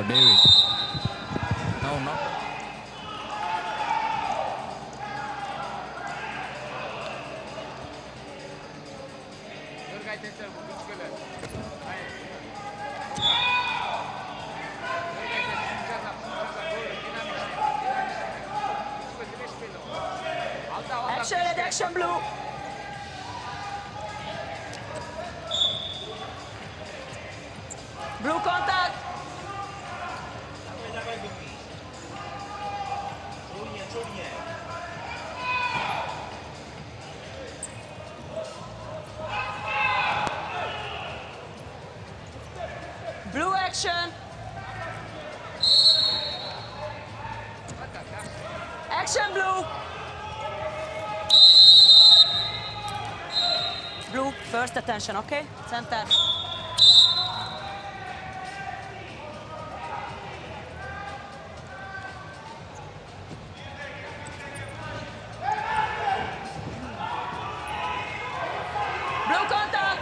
David. No, no. Action, red action, blue. Blue contact. Blue action. Action, blue. Blue, first attention, okay? Center. Blue contact.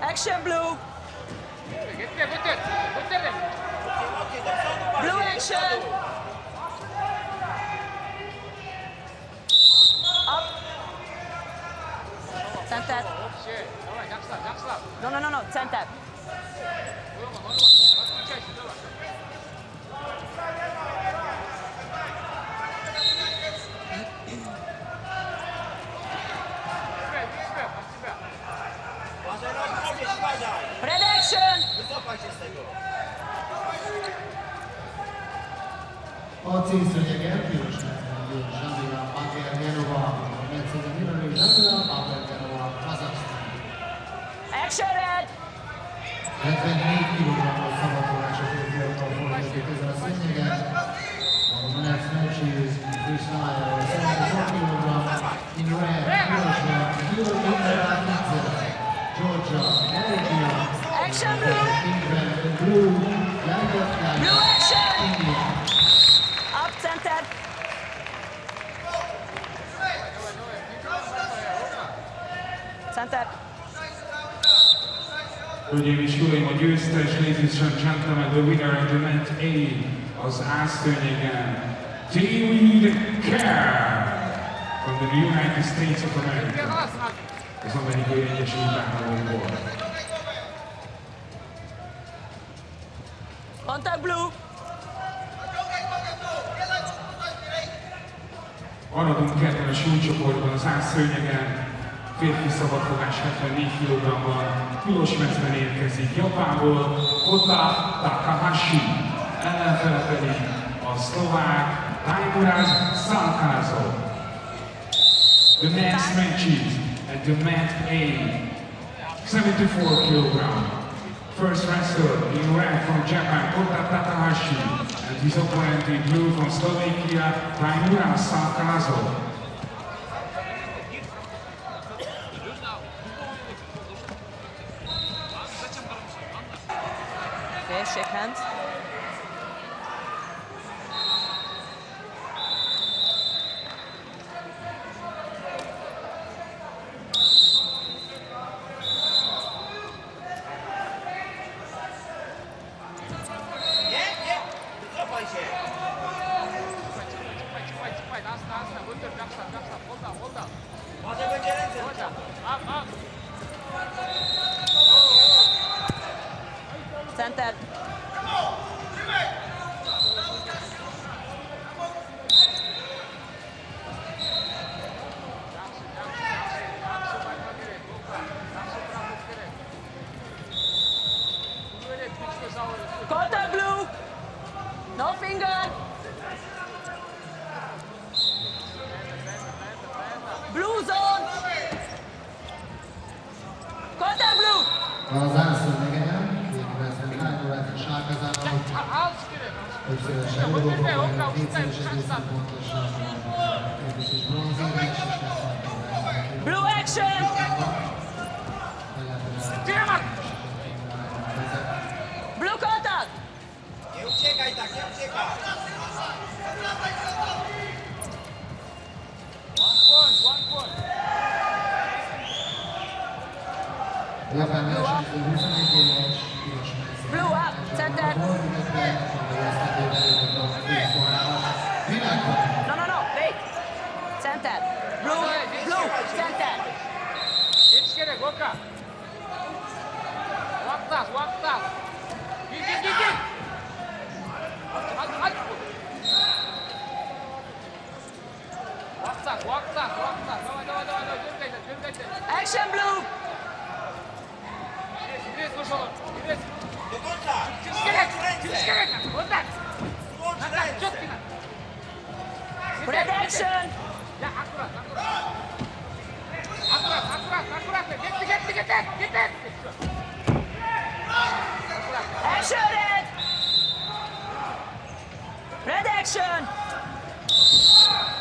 Action, blue. Blue action. Up. Center. No, no, no, no, center. Red action. A címszőnyegen piros mezőnyű ŽAງЫ Bagergenova, metszőnyű ŽAງЫ Bagergenova, Kazaksztán. Action, red. 74 kg-os szabadulás a férfiakkal fordulni közel a szőnyegen. A next match is freestyle, 74 kg, in red, pirosra, Győr Georgia, Belgium. Action, blue. England, blue, Lengyelország, Blue action. India. Up, center. Center. Hölgyeim és uraim, a győztes, ladies and gentlemen, the winner of the event A az ásztőnyegen, David Kerr from the United States of America, az Amerikai Egyesült Államokból. Contact, blue. Maradunk ketten a súlycsoportban az ászszőnyegen, férfi szabadfogás 74 kg-ban, piros mezben érkezik Japánból, Kota Takahashi, ellenfele pedig a szlovák Tajmuraz Szalkázó. The next matches at the mat A, 74 kg. First wrestler in red from Japan, Kota Takahashi, and his opponent in blue from Slovakia, Tajmuraz Szalkázó. Okay, shake hands. Center. Contact, blue. No finger. Blue zone. Contact, blue. Az ászlőnyegen, végigveznek Lányolát és Sárkázának, többszörös Európa-bajnok, 2-szeres egészen pontosan, és bronzérmes, és lesz Blue action. Japán versenyző 21 éves, piros mezőn. Blue up, center. Illetve a vesztetőben a főszórához. Világbajnok. No, wait. Center. Blue, center. Geçiş gerek Oka. Vaktas. Gir. Hadi. Vaktas. Давай. Dön. Action blue. Gires koşalım. Gires. Çıkış gerek. Oradan. Çok güzel. Red action. Ya akurat. Getir. Action red. Red action.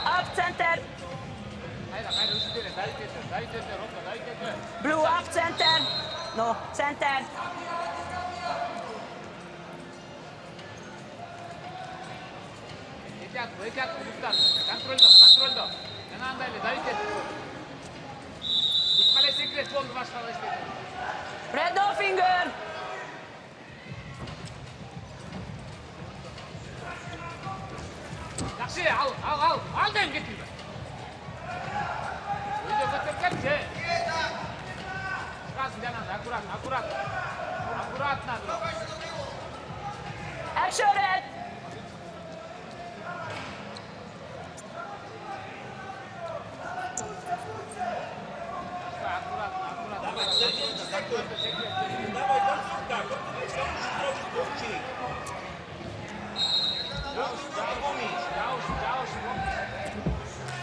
Up center. Hayır, üstüne. Davet et. Blue up center. No, center. Ehtiyat, kontrolda. Yanağındayla, davet et. Kale sekret oldu başladı işte. Red no finger. Yaxşı, al deyim getir. Video götürketçe. Çıkarsın yanağında, akurat nadir. Action red.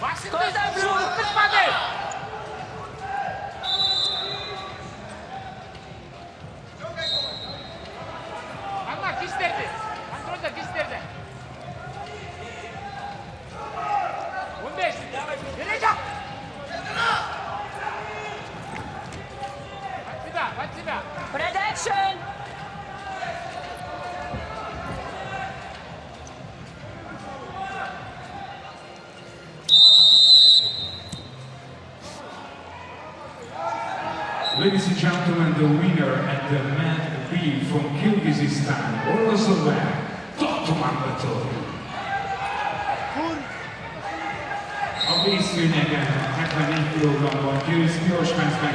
Başında blue tutmadı. Ama kişlerdi. Kontrolda kişlerdi. 15. Gelecek. Hadi. Red action. Ladies and gentlemen, the winner at the man B from Kyrgyzstan, Orozobek, Toktomambetov. A vészlényegen 74 kg-ban piros mezben